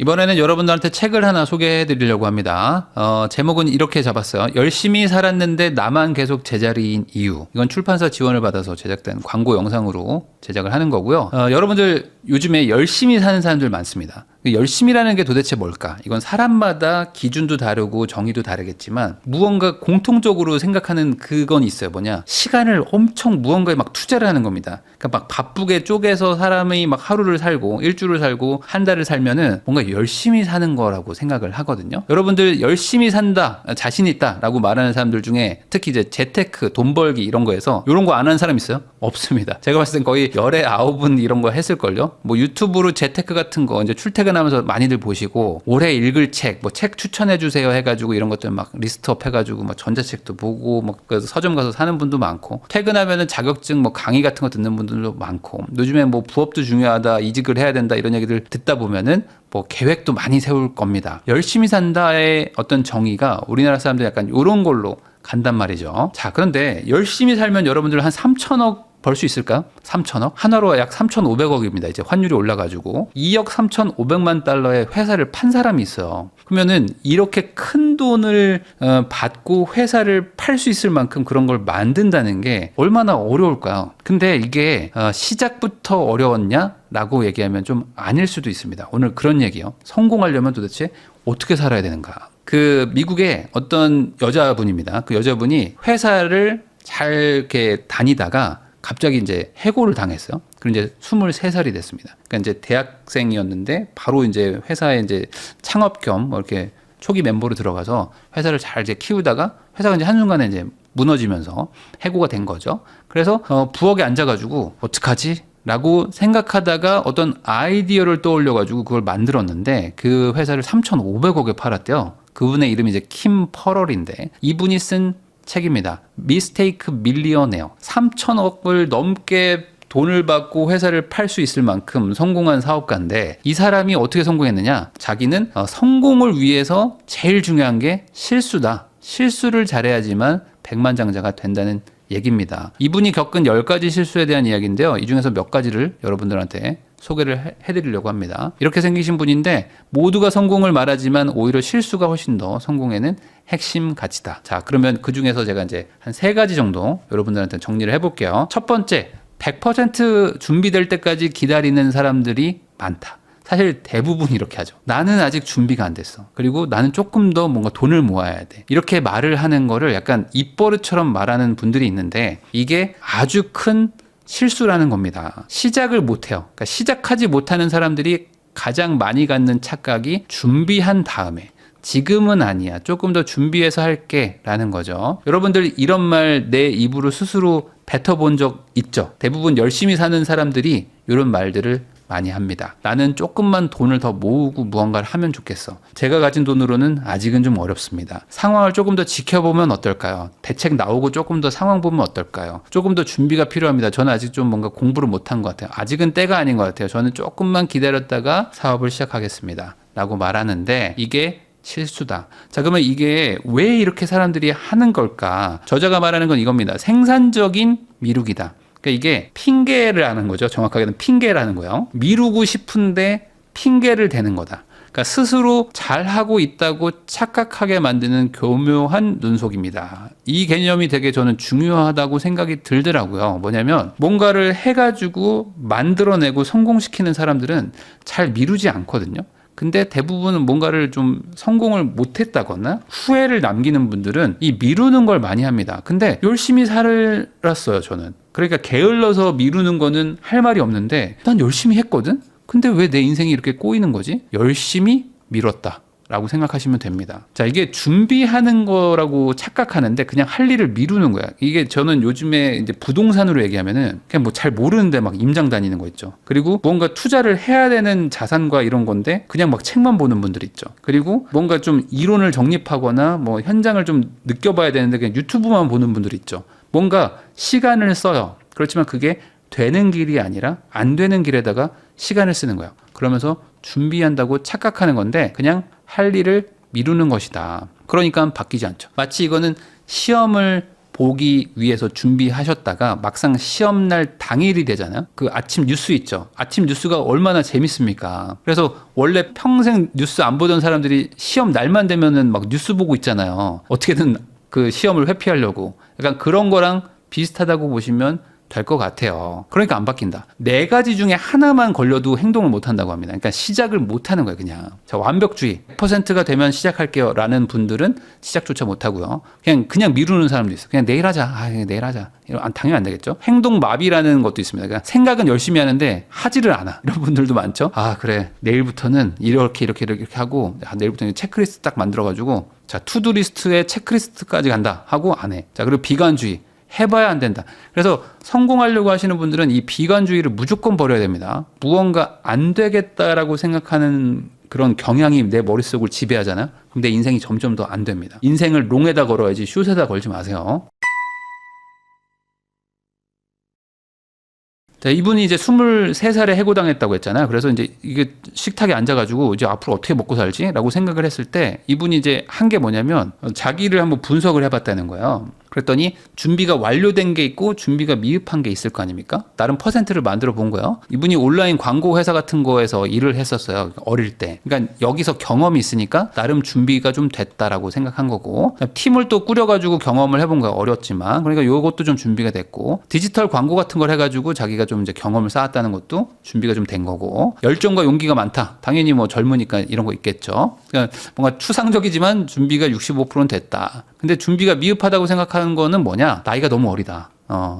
이번에는 여러분들한테 책을 하나 소개해 드리려고 합니다. 제목은 이렇게 잡았어요. 열심히 살았는데 나만 계속 제자리인 이유. 이건 출판사 지원을 받아서 제작된 광고 영상으로 제작을 하는 거고요. 여러분들 요즘에 열심히 사는 사람들 많습니다. 열심히라는 게 도대체 뭘까? 이건 사람마다 기준도 다르고 정의도 다르겠지만 무언가 공통적으로 생각하는 그건 있어요. 뭐냐? 시간을 엄청 무언가에 막 투자를 하는 겁니다. 그러니까 막 바쁘게 쪼개서 사람이 막 하루를 살고 일주를 살고 한 달을 살면은 뭔가 열심히 사는 거라고 생각을 하거든요. 여러분들 열심히 산다, 자신 있다 라고 말하는 사람들 중에 특히 이제 재테크, 돈 벌기 이런 거에서 이런 거 안 하는 사람 있어요? 없습니다. 제가 봤을 땐 거의 열에 9은 이런 거 했을걸요? 뭐 유튜브로 재테크 같은 거 이제 출퇴근하면서 많이들 보시고 올해 읽을 책, 뭐 책 추천해 주세요 해가지고 이런 것들 막 리스트업 해가지고 막 전자책도 보고 막 그래서 서점 가서 사는 분도 많고 퇴근하면은 자격증 뭐 강의 같은 거 듣는 분들도 많고 요즘에 뭐 부업도 중요하다, 이직을 해야 된다 이런 얘기들 듣다 보면은 뭐 계획도 많이 세울 겁니다. 열심히 산다의 어떤 정의가 우리나라 사람들 약간 이런 걸로 간단 말이죠. 자, 그런데 열심히 살면 여러분들 한 3천억 벌 수 있을까요? 3천억? 하나로 약 3,500억입니다. 이제 환율이 올라가지고 2억 3,500만 달러의 회사를 판 사람이 있어요. 그러면은 이렇게 큰 돈을 받고 회사를 팔 수 있을 만큼 그런 걸 만든다는 게 얼마나 어려울까요? 근데 이게 시작부터 어려웠냐? 라고 얘기하면 좀 아닐 수도 있습니다. 오늘 그런 얘기요. 성공하려면 도대체 어떻게 살아야 되는가? 그 미국의 어떤 여자분입니다. 그 여자분이 회사를 잘 이렇게 다니다가 갑자기 이제 해고를 당했어요. 그리고 이제 23살이 됐습니다. 그러니까 이제 대학생이었는데 바로 이제 회사에 이제 창업 겸 뭐 이렇게 초기 멤버로 들어가서 회사를 잘 이제 키우다가 회사가 이제 한순간에 이제 무너지면서 해고가 된 거죠. 그래서 부엌에 앉아가지고 어떡하지? 라고 생각하다가 어떤 아이디어를 떠올려가지고 그걸 만들었는데 그 회사를 3,500억에 팔았대요. 그분의 이름이 이제 킴 퍼럴인데 이분이 쓴 책입니다. 미스테이크 밀리어네어. 3천억을 넘게 돈을 받고 회사를 팔 수 있을 만큼 성공한 사업가인데 이 사람이 어떻게 성공했느냐? 자기는 성공을 위해서 제일 중요한 게 실수다. 실수를 잘해야지만 백만장자가 된다는 얘기입니다. 이분이 겪은 10가지 실수에 대한 이야기인데요. 이 중에서 몇 가지를 여러분들한테 소개를 해드리려고 합니다. 이렇게 생기신 분인데 모두가 성공을 말하지만 오히려 실수가 훨씬 더 성공에는 핵심 가치다. 자, 그러면 그 중에서 제가 이제 한 3가지 정도 여러분들한테 정리를 해볼게요. 첫 번째, 100% 준비될 때까지 기다리는 사람들이 많다. 사실 대부분 이렇게 하죠. 나는 아직 준비가 안 됐어. 그리고 나는 조금 더 뭔가 돈을 모아야 돼. 이렇게 말을 하는 거를 약간 입버릇처럼 말하는 분들이 있는데 이게 아주 큰 실수라는 겁니다. 시작을 못해요. 그러니까 시작하지 못하는 사람들이 가장 많이 갖는 착각이 준비한 다음에 지금은 아니야. 조금 더 준비해서 할게 라는 거죠. 여러분들 이런 말 내 입으로 스스로 뱉어본 적 있죠? 대부분 열심히 사는 사람들이 이런 말들을 많이 합니다. 나는 조금만 돈을 더 모으고 무언가를 하면 좋겠어. 제가 가진 돈으로는 아직은 좀 어렵습니다. 상황을 조금 더 지켜보면 어떨까요? 대책 나오고 조금 더 상황 보면 어떨까요? 조금 더 준비가 필요합니다. 저는 아직 좀 뭔가 공부를 못한 것 같아요. 아직은 때가 아닌 것 같아요. 저는 조금만 기다렸다가 사업을 시작하겠습니다. 라고 말하는데 이게 실수다. 자, 그러면 이게 왜 이렇게 사람들이 하는 걸까? 저자가 말하는 건 이겁니다. 생산적인 미루기다. 그러니까 이게 핑계를 하는 거죠. 정확하게는 핑계라는 거예요. 미루고 싶은데 핑계를 대는 거다. 그러니까 스스로 잘하고 있다고 착각하게 만드는 교묘한 눈속입니다. 이 개념이 되게 저는 중요하다고 생각이 들더라고요. 뭐냐면 뭔가를 해가지고 만들어내고 성공시키는 사람들은 잘 미루지 않거든요. 근데 대부분은 뭔가를 좀 성공을 못했다거나 후회를 남기는 분들은 이 미루는 걸 많이 합니다. 근데 열심히 살았어요, 저는. 그러니까 게을러서 미루는 거는 할 말이 없는데 난 열심히 했거든? 근데 왜 내 인생이 이렇게 꼬이는 거지? 열심히 미뤘다. 라고 생각하시면 됩니다. 자, 이게 준비하는 거라고 착각하는데 그냥 할 일을 미루는 거야. 이게 저는 요즘에 이제 부동산으로 얘기하면은 그냥 뭐 잘 모르는데 막 임장 다니는 거 있죠. 그리고 뭔가 투자를 해야 되는 자산과 이런 건데 그냥 막 책만 보는 분들 있죠. 그리고 뭔가 좀 이론을 정립하거나 뭐 현장을 좀 느껴봐야 되는데 그냥 유튜브만 보는 분들 있죠. 뭔가 시간을 써요. 그렇지만 그게 되는 길이 아니라 안 되는 길에다가 시간을 쓰는 거예요. 그러면서 준비한다고 착각하는 건데 그냥 할 일을 미루는 것이다. 그러니까 바뀌지 않죠. 마치 이거는 시험을 보기 위해서 준비하셨다가 막상 시험날 당일이 되잖아요. 그 아침 뉴스 있죠. 아침 뉴스가 얼마나 재밌습니까? 그래서 원래 평생 뉴스 안 보던 사람들이 시험 날만 되면은 막 뉴스 보고 있잖아요. 어떻게든 그 시험을 회피하려고. 약간 그런 거랑 비슷하다고 보시면 될 것 같아요. 그러니까 안 바뀐다. 4가지 중에 하나만 걸려도 행동을 못 한다고 합니다. 그러니까 시작을 못 하는 거예요, 그냥. 자, 완벽주의. 100%가 되면 시작할게요. 라는 분들은 시작조차 못 하고요. 그냥 미루는 사람도 있어요. 그냥 내일 하자. 내일 하자. 당연히 안 되겠죠. 행동 마비라는 것도 있습니다. 그러니까 생각은 열심히 하는데 하지를 않아. 이런 분들도 많죠. 그래. 내일부터는 이렇게 하고, 내일부터는 체크리스트 딱 만들어가지고, 자, 투두 리스트에 체크리스트까지 간다. 하고 안 해. 자, 그리고 비관주의. 해봐야 안 된다. 그래서 성공하려고 하시는 분들은 이 비관주의를 무조건 버려야 됩니다. 무언가 안 되겠다라고 생각하는 그런 경향이 내 머릿속을 지배하잖아요. 그럼 내 인생이 점점 더 안 됩니다. 인생을 롱에다 걸어야지 슛에다 걸지 마세요. 자, 이분이 이제 23살에 해고당했다고 했잖아요. 그래서 이제 이게 식탁에 앉아가지고 이제 앞으로 어떻게 먹고 살지? 라고 생각을 했을 때 이분이 이제 한 게 뭐냐면 자기를 한번 분석을 해봤다는 거예요. 그랬더니 준비가 완료된 게 있고 준비가 미흡한 게 있을 거 아닙니까? 나름 퍼센트를 만들어 본 거예요. 이분이 온라인 광고 회사 같은 거에서 일을 했었어요. 어릴 때. 그러니까 여기서 경험이 있으니까 나름 준비가 좀 됐다라고 생각한 거고, 팀을 또 꾸려가지고 경험을 해본 거예요. 어렵지만. 그러니까 요것도 좀 준비가 됐고, 디지털 광고 같은 걸 해가지고 자기가 좀 이제 경험을 쌓았다는 것도 준비가 좀 된 거고, 열정과 용기가 많다. 당연히 뭐 젊으니까 이런 거 있겠죠. 그러니까 뭔가 추상적이지만 준비가 65%는 됐다. 근데 준비가 미흡하다고 생각하는 거는 뭐냐? 나이가 너무 어리다.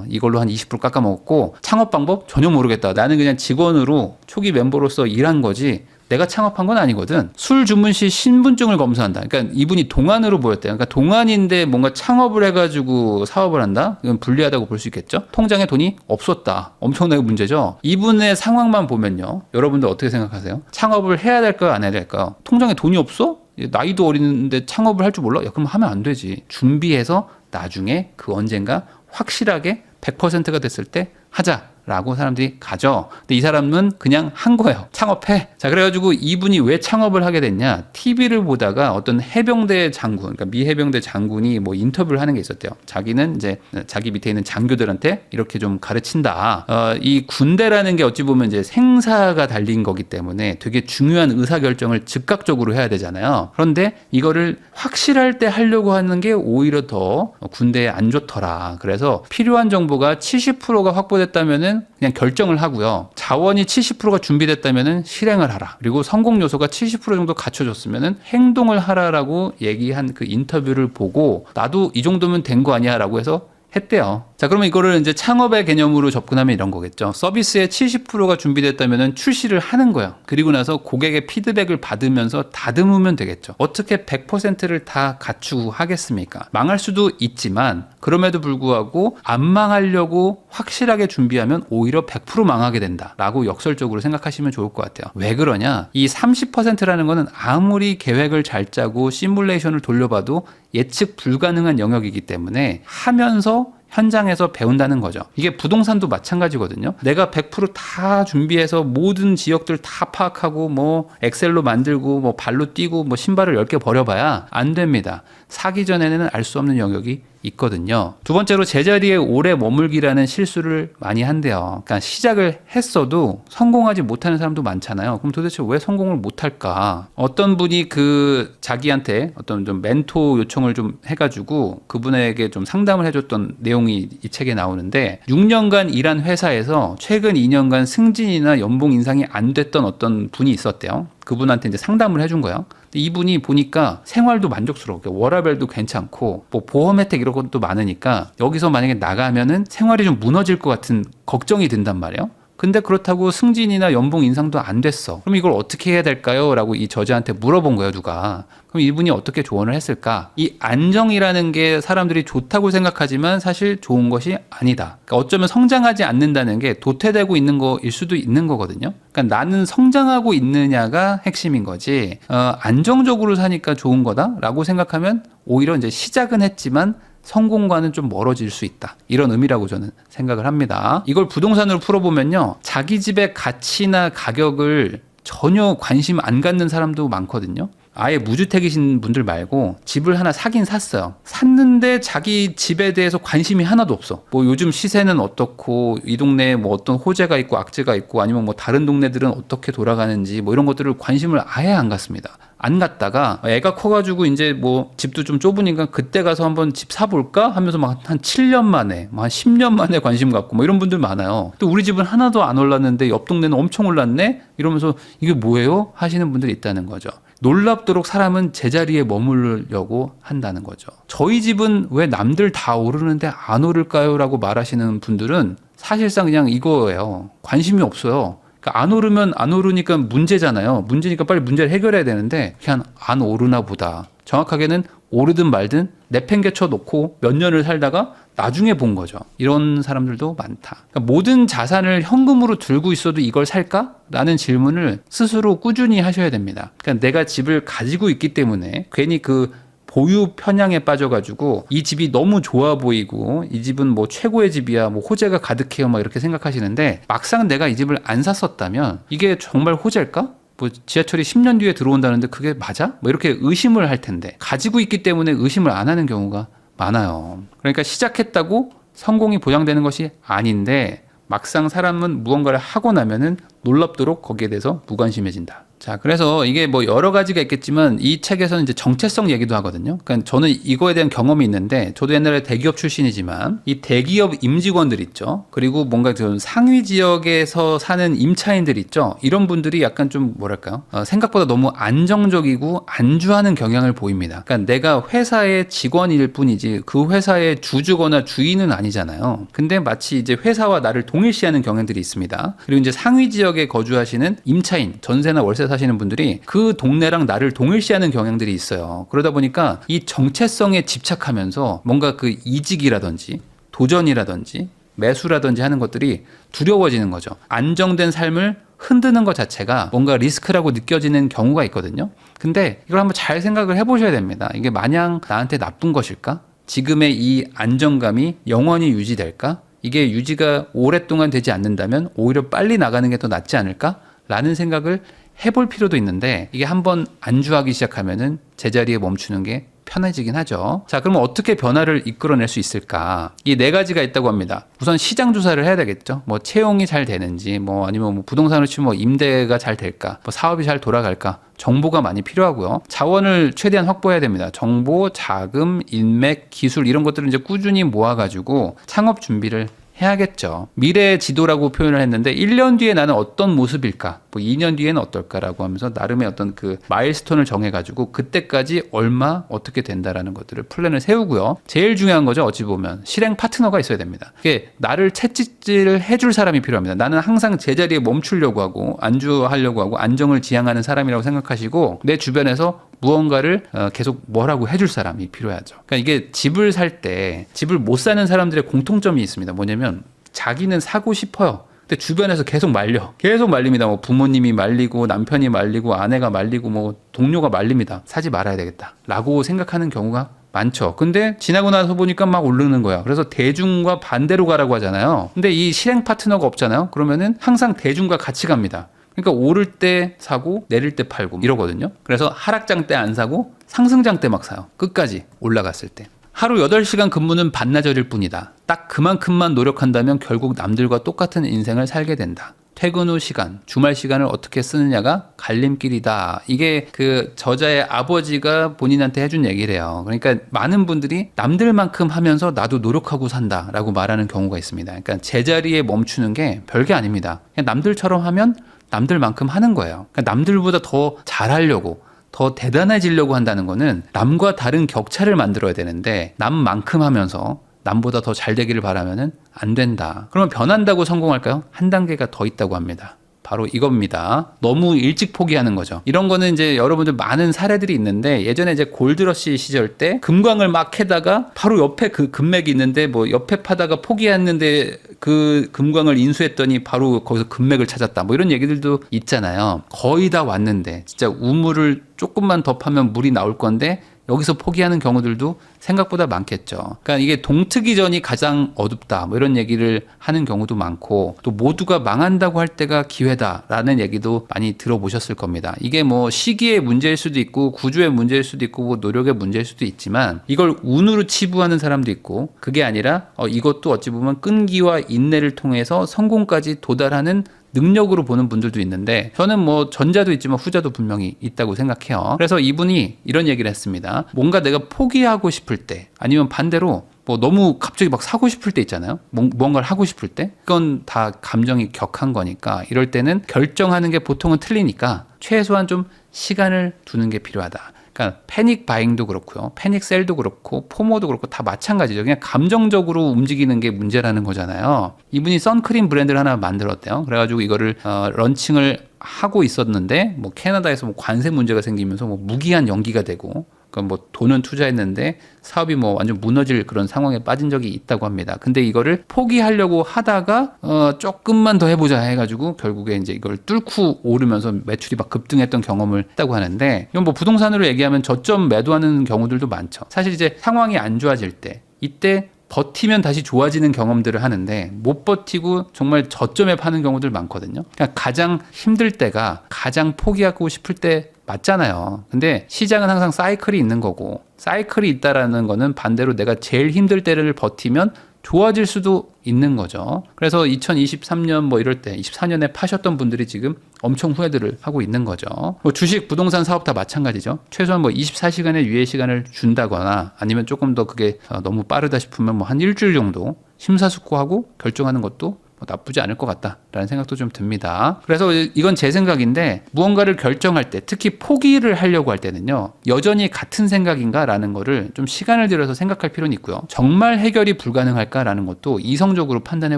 이걸로 한 20% 깎아먹었고, 창업 방법 전혀 모르겠다. 나는 그냥 직원으로 초기 멤버로서 일한 거지 내가 창업한 건 아니거든. 술 주문 시 신분증을 검사한다. 그러니까 이분이 동안으로 보였대요. 그러니까 동안인데 뭔가 창업을 해가지고 사업을 한다? 이건 불리하다고 볼 수 있겠죠. 통장에 돈이 없었다. 엄청나게 문제죠. 이분의 상황만 보면요. 여러분들 어떻게 생각하세요? 창업을 해야 될까요? 안 해야 될까요? 통장에 돈이 없어? 나이도 어린데 창업을 할 줄 몰라? 그럼 하면 안 되지. 준비해서 나중에 그 언젠가 확실하게 100%가 됐을 때 하자라고 사람들이 가죠. 근데 이 사람은 그냥 한 거예요. 창업해. 자, 그래가지고 이분이 왜 창업을 하게 됐냐? TV를 보다가 어떤 해병대 장군, 그러니까 미 해병대 장군이 뭐 인터뷰를 하는 게 있었대요. 자기는 이제 자기 밑에 있는 장교들한테 이렇게 좀 가르친다. 이 군대라는 게 어찌 보면 이제 생사가 달린 거기 때문에 되게 중요한 의사결정을 즉각적으로 해야 되잖아요. 그런데 이거를 확실할 때 하려고 하는 게 오히려 더 군대에 안 좋더라. 그래서 필요한 정보가 70%가 확보됐다면은 그냥 결정을 하고요. 자원이 70%가 준비됐다면은 실행을 하라. 그리고 성공 요소가 70% 정도 갖춰졌으면은 행동을 하라라고 얘기한 그 인터뷰를 보고 나도 이 정도면 된 거 아니야라고 해서 했대요. 자, 그러면 이거를 이제 창업의 개념으로 접근하면 이런 거겠죠. 서비스의 70%가 준비됐다면 출시를 하는 거예요. 그리고 나서 고객의 피드백을 받으면서 다듬으면 되겠죠. 어떻게 100%를 다 갖추고 하겠습니까? 망할 수도 있지만 그럼에도 불구하고 안 망하려고 확실하게 준비하면 오히려 100% 망하게 된다라고 역설적으로 생각하시면 좋을 것 같아요. 왜 그러냐? 이 30%라는 거는 아무리 계획을 잘 짜고 시뮬레이션을 돌려봐도 예측 불가능한 영역이기 때문에 하면서 현장에서 배운다는 거죠. 이게 부동산도 마찬가지거든요. 내가 100%다 준비해서 모든 지역들 다 파악하고 뭐 엑셀로 만들고 뭐 발로 뛰고 뭐 신발을 10개 버려봐야 안 됩니다. 사기 전에는 알 수 없는 영역이 있거든요. 두 번째로 제자리에 오래 머물기라는 실수를 많이 한대요. 그러니까 시작을 했어도 성공하지 못하는 사람도 많잖아요. 그럼 도대체 왜 성공을 못할까? 어떤 분이 그 자기한테 어떤 좀 멘토 요청을 좀 해가지고 그분에게 좀 상담을 해줬던 내용이 이 책에 나오는데 6년간 일한 회사에서 최근 2년간 승진이나 연봉 인상이 안 됐던 어떤 분이 있었대요. 그분한테 이제 상담을 해준 거예요. 근데 이분이 보니까 생활도 만족스러워. 워라밸도 괜찮고, 뭐 보험 혜택 이런 것도 많으니까 여기서 만약에 나가면은 생활이 좀 무너질 것 같은 걱정이 든단 말이에요. 근데 그렇다고 승진이나 연봉 인상도 안 됐어. 그럼 이걸 어떻게 해야 될까요? 라고 이 저자한테 물어본 거예요, 누가. 그럼 이분이 어떻게 조언을 했을까? 이 안정이라는 게 사람들이 좋다고 생각하지만 사실 좋은 것이 아니다. 그러니까 어쩌면 성장하지 않는다는 게 도태되고 있는 거일 수도 있는 거거든요. 그러니까 나는 성장하고 있느냐가 핵심인 거지, 안정적으로 사니까 좋은 거다라고 생각하면 오히려 이제 시작은 했지만 성공과는 좀 멀어질 수 있다. 이런 의미라고 저는 생각을 합니다. 이걸 부동산으로 풀어보면요. 자기 집의 가치나 가격을 전혀 관심 안 갖는 사람도 많거든요. 아예 무주택이신 분들 말고 집을 하나 사긴 샀어요. 샀는데 자기 집에 대해서 관심이 하나도 없어. 뭐 요즘 시세는 어떻고 이 동네에 뭐 어떤 호재가 있고 악재가 있고 아니면 뭐 다른 동네들은 어떻게 돌아가는지 뭐 이런 것들을 관심을 아예 안 갖습니다. 안 갔다가 애가 커가지고 이제 뭐 집도 좀 좁으니까 그때 가서 한번 집 사볼까 하면서 막 한 7년 만에, 한 10년 만에 관심 갖고 뭐 이런 분들 많아요. 또 우리 집은 하나도 안 올랐는데 옆 동네는 엄청 올랐네? 이러면서 이게 뭐예요? 하시는 분들이 있다는 거죠. 놀랍도록 사람은 제자리에 머무르려고 한다는 거죠. 저희 집은 왜 남들 다 오르는데 안 오를까요? 라고 말하시는 분들은 사실상 그냥 이거예요. 관심이 없어요. 그러니까 안 오르면 안 오르니까 문제잖아요. 문제니까 빨리 문제를 해결해야 되는데 그냥 안 오르나 보다. 정확하게는 오르든 말든 내팽개쳐 놓고 몇 년을 살다가 나중에 본 거죠. 이런 사람들도 많다. 그러니까 모든 자산을 현금으로 들고 있어도 이걸 살까? 라는 질문을 스스로 꾸준히 하셔야 됩니다. 그러니까 내가 집을 가지고 있기 때문에 괜히 그 보유 편향에 빠져가지고 이 집이 너무 좋아 보이고 이 집은 뭐 최고의 집이야, 뭐 호재가 가득해요, 막 이렇게 생각하시는데 막상 내가 이 집을 안 샀었다면 이게 정말 호재일까? 뭐 지하철이 10년 뒤에 들어온다는데 그게 맞아? 뭐 이렇게 의심을 할 텐데 가지고 있기 때문에 의심을 안 하는 경우가 많아요. 그러니까 시작했다고 성공이 보장되는 것이 아닌데 막상 사람은 무언가를 하고 나면은 놀랍도록 거기에 대해서 무관심해진다. 자, 그래서 이게 뭐 여러 가지가 있겠지만 이 책에서는 이제 정체성 얘기도 하거든요. 그러니까 저는 이거에 대한 경험이 있는데 저도 옛날에 대기업 출신이지만 이 대기업 임직원들 있죠. 그리고 뭔가 좀 상위 지역에서 사는 임차인들 있죠. 이런 분들이 약간 좀 뭐랄까요? 생각보다 너무 안정적이고 안주하는 경향을 보입니다. 그러니까 내가 회사의 직원일 뿐이지 그 회사의 주주거나 주인은 아니잖아요. 근데 마치 이제 회사와 나를 동일시하는 경향들이 있습니다. 그리고 이제 상위 지역에 거주하시는 임차인, 전세나 월세 사시는 분들이 그 동네랑 나를 동일시하는 경향들이 있어요. 그러다 보니까 이 정체성에 집착하면서 뭔가 그 이직이라든지 도전이라든지 매수라든지 하는 것들이 두려워지는 거죠. 안정된 삶을 흔드는 것 자체가 뭔가 리스크라고 느껴지는 경우가 있거든요. 근데 이걸 한번 잘 생각을 해보셔야 됩니다. 이게 마냥 나한테 나쁜 것일까? 지금의 이 안정감이 영원히 유지될까? 이게 유지가 오랫동안 되지 않는다면 오히려 빨리 나가는 게 더 낫지 않을까? 라는 생각을 해볼 필요도 있는데 이게 한번 안주하기 시작하면은 제자리에 멈추는 게 편해지긴 하죠. 자, 그러면 어떻게 변화를 이끌어낼 수 있을까? 이 네 가지가 있다고 합니다. 우선 시장 조사를 해야 되겠죠. 뭐 채용이 잘 되는지, 뭐 아니면 뭐 부동산으로 치면 뭐 임대가 잘 될까, 뭐 사업이 잘 돌아갈까, 정보가 많이 필요하고요. 자원을 최대한 확보해야 됩니다. 정보, 자금, 인맥, 기술 이런 것들을 이제 꾸준히 모아가지고 창업 준비를 해야겠죠. 미래 지도라고 표현을 했는데 1년 뒤에 나는 어떤 모습일까? 뭐 2년 뒤에는 어떨까라고 하면서 나름의 어떤 그 마일스톤을 정해가지고 그때까지 얼마 어떻게 된다라는 것들을 플랜을 세우고요. 제일 중요한 거죠. 어찌 보면 실행 파트너가 있어야 됩니다. 그게 나를 채찍질을 해줄 사람이 필요합니다. 나는 항상 제자리에 멈추려고 하고 안주하려고 하고 안정을 지향하는 사람이라고 생각하시고 내 주변에서 무언가를 계속 뭐라고 해줄 사람이 필요하죠. 그러니까 이게 집을 살 때 집을 못 사는 사람들의 공통점이 있습니다. 뭐냐면 자기는 사고 싶어요. 근데 주변에서 계속 말립니다. 뭐 부모님이 말리고 남편이 말리고 아내가 말리고 뭐 동료가 말립니다. 사지 말아야 되겠다 라고 생각하는 경우가 많죠. 근데 지나고 나서 보니까 막 오르는 거야. 그래서 대중과 반대로 가라고 하잖아요. 근데 이 실행 파트너가 없잖아요. 그러면은 항상 대중과 같이 갑니다. 그러니까 오를 때 사고 내릴 때 팔고 이러거든요. 그래서 하락장 때 안 사고 상승장 때 막 사요. 끝까지 올라갔을 때. 하루 8시간 근무는 반나절일 뿐이다. 딱 그만큼만 노력한다면 결국 남들과 똑같은 인생을 살게 된다. 퇴근 후 시간, 주말 시간을 어떻게 쓰느냐가 갈림길이다. 이게 그 저자의 아버지가 본인한테 해준 얘기래요. 그러니까 많은 분들이 남들만큼 하면서 나도 노력하고 산다라고 말하는 경우가 있습니다. 그러니까 제자리에 멈추는 게 별게 아닙니다. 그냥 남들처럼 하면 남들만큼 하는 거예요. 그러니까 남들보다 더 잘하려고 더 대단해지려고 한다는 거는 남과 다른 격차를 만들어야 되는데 남만큼 하면서 남보다 더 잘 되기를 바라면은 안 된다. 그러면 변한다고 성공할까요? 한 단계가 더 있다고 합니다. 바로 이겁니다. 너무 일찍 포기하는 거죠. 이런 거는 이제 여러분들 많은 사례들이 있는데 예전에 이제 골드러시 시절 때 금광을 막 캐다가 바로 옆에 그 금맥이 있는데 뭐 옆에 파다가 포기했는데 그 금광을 인수했더니 바로 거기서 금맥을 찾았다. 뭐 이런 얘기들도 있잖아요. 거의 다 왔는데 진짜 우물을 조금만 더 파면 물이 나올 건데 여기서 포기하는 경우들도 생각보다 많겠죠. 그러니까 이게 동트기 전이 가장 어둡다 뭐 이런 얘기를 하는 경우도 많고, 또 모두가 망한다고 할 때가 기회다라는 얘기도 많이 들어보셨을 겁니다. 이게 뭐 시기의 문제일 수도 있고 구조의 문제일 수도 있고 뭐 노력의 문제일 수도 있지만, 이걸 운으로 치부하는 사람도 있고, 그게 아니라 이것도 어찌 보면 끈기와 인내를 통해서 성공까지 도달하는 능력으로 보는 분들도 있는데, 저는 뭐 전자도 있지만 후자도 분명히 있다고 생각해요. 그래서 이분이 이런 얘기를 했습니다. 뭔가 내가 포기하고 싶을 때, 아니면 반대로 뭐 너무 갑자기 막 사고 싶을 때 있잖아요. 뭔가를 하고 싶을 때. 그건 다 감정이 격한 거니까, 이럴 때는 결정하는 게 보통은 틀리니까 최소한 좀 시간을 두는 게 필요하다. 그러니까 패닉 바잉도 그렇고요, 패닉 셀도 그렇고 포모도 그렇고 다 마찬가지죠. 그냥 감정적으로 움직이는 게 문제라는 거잖아요. 이분이 선크림 브랜드를 하나 만들었대요. 그래가지고 이거를 런칭을 하고 있었는데, 뭐 캐나다에서 뭐 관세 문제가 생기면서 뭐 무기한 연기가 되고, 그러니까 뭐 돈은 투자했는데 사업이 뭐 완전 무너질 그런 상황에 빠진 적이 있다고 합니다. 근데 이거를 포기하려고 하다가 조금만 더 해보자 해가지고 결국에 이제 이걸 뚫고 오르면서 매출이 막 급등했던 경험을 했다고 하는데, 이건 뭐 부동산으로 얘기하면 저점 매도하는 경우들도 많죠. 사실 이제 상황이 안 좋아질 때, 이때 버티면 다시 좋아지는 경험들을 하는데, 못 버티고 정말 저점에 파는 경우들 많거든요. 그러니까 가장 힘들 때가 가장 포기하고 싶을 때 맞잖아요. 근데 시장은 항상 사이클이 있는 거고, 사이클이 있다라는 거는 반대로 내가 제일 힘들 때를 버티면 좋아질 수도 있는 거죠. 그래서 2023년 뭐 이럴 때 24년에 파셨던 분들이 지금 엄청 후회들을 하고 있는 거죠. 뭐 주식, 부동산 사업 다 마찬가지죠. 최소한 뭐 24시간의 유예 시간을 준다거나, 아니면 조금 더 그게 너무 빠르다 싶으면 뭐 한 일주일 정도 심사숙고하고 결정하는 것도 나쁘지 않을 것 같다라는 생각도 좀 듭니다. 그래서 이건 제 생각인데, 무언가를 결정할 때, 특히 포기를 하려고 할 때는요, 여전히 같은 생각인가라는 거를 좀 시간을 들여서 생각할 필요는 있고요. 정말 해결이 불가능할까라는 것도 이성적으로 판단해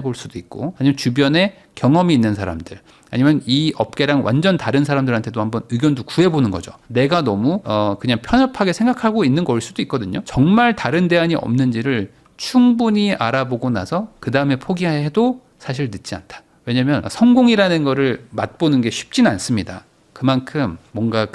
볼 수도 있고, 아니면 주변에 경험이 있는 사람들, 아니면 이 업계랑 완전 다른 사람들한테도 한번 의견도 구해보는 거죠. 내가 너무 그냥 편협하게 생각하고 있는 걸 수도 있거든요. 정말 다른 대안이 없는지를 충분히 알아보고 나서 그 다음에 포기해도 사실 늦지 않다. 왜냐면 성공이라는 거를 맛보는 게 쉽지는 않습니다. 그만큼 뭔가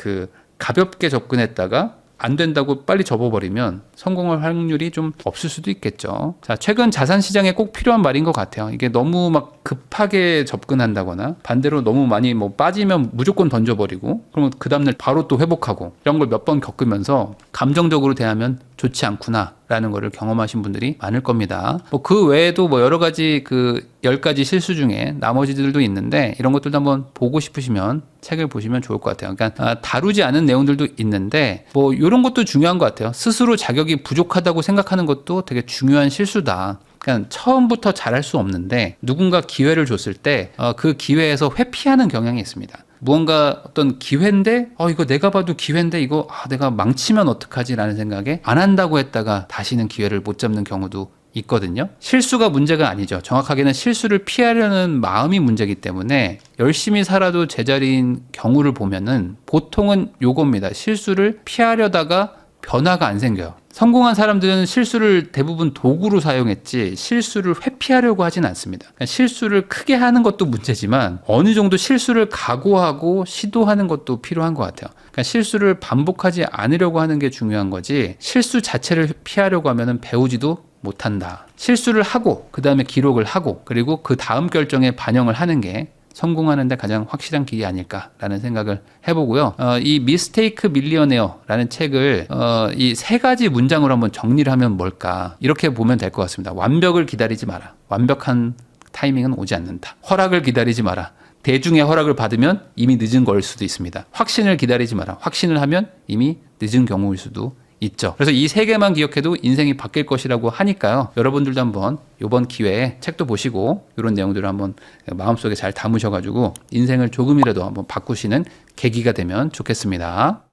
가볍게 접근했다가 안 된다고 빨리 접어버리면 성공할 확률이 좀 없을 수도 있겠죠. 자, 최근 자산 시장에 꼭 필요한 말인 것 같아요. 이게 너무 막 급하게 접근한다거나, 반대로 너무 많이 뭐 빠지면 무조건 던져버리고, 그러면 그 다음날 바로 또 회복하고, 이런 걸 몇 번 겪으면서 감정적으로 대하면 좋지 않구나라는 거를 경험하신 분들이 많을 겁니다. 뭐 그 외에도 뭐 여러 가지 10가지 실수 중에 나머지들도 있는데, 이런 것들도 한번 보고 싶으시면 책을 보시면 좋을 것 같아요. 그러니까 다루지 않은 내용들도 있는데, 뭐 이런 것도 중요한 것 같아요. 스스로 자격이 부족하다고 생각하는 것도 되게 중요한 실수다. 그러니까 처음부터 잘할 수 없는데, 누군가 기회를 줬을 때 그 기회에서 회피하는 경향이 있습니다. 무언가 어떤 기회인데 이거 내가 봐도 기회인데 이거 내가 망치면 어떡하지 라는 생각에 안 한다고 했다가 다시는 기회를 못 잡는 경우도 있거든요. 실수가 문제가 아니죠. 정확하게는 실수를 피하려는 마음이 문제이기 때문에, 열심히 살아도 제자리인 경우를 보면은 보통은 요겁니다. 실수를 피하려다가 변화가 안 생겨요. 성공한 사람들은 실수를 대부분 도구로 사용했지 실수를 회피하려고 하진 않습니다. 그러니까 실수를 크게 하는 것도 문제지만 어느 정도 실수를 각오하고 시도하는 것도 필요한 것 같아요. 그러니까 실수를 반복하지 않으려고 하는 게 중요한 거지, 실수 자체를 피하려고 하면 배우지도 못한다. 실수를 하고 그 다음에 기록을 하고, 그리고 그 다음 결정에 반영을 하는 게 성공하는 데 가장 확실한 길이 아닐까라는 생각을 해보고요. 이 미스테이크 밀리어네어라는 책을 이 3가지 문장으로 한번 정리를 하면 뭘까, 이렇게 보면 될 것 같습니다. 완벽을 기다리지 마라. 완벽한 타이밍은 오지 않는다. 허락을 기다리지 마라. 대중의 허락을 받으면 이미 늦은 걸 수도 있습니다. 확신을 기다리지 마라. 확신을 하면 이미 늦은 경우일 수도 있죠. 그래서 이 3개만 기억해도 인생이 바뀔 것이라고 하니까요. 여러분들도 한번 이번 기회에 책도 보시고 이런 내용들을 한번 마음속에 잘 담으셔가지고 인생을 조금이라도 한번 바꾸시는 계기가 되면 좋겠습니다.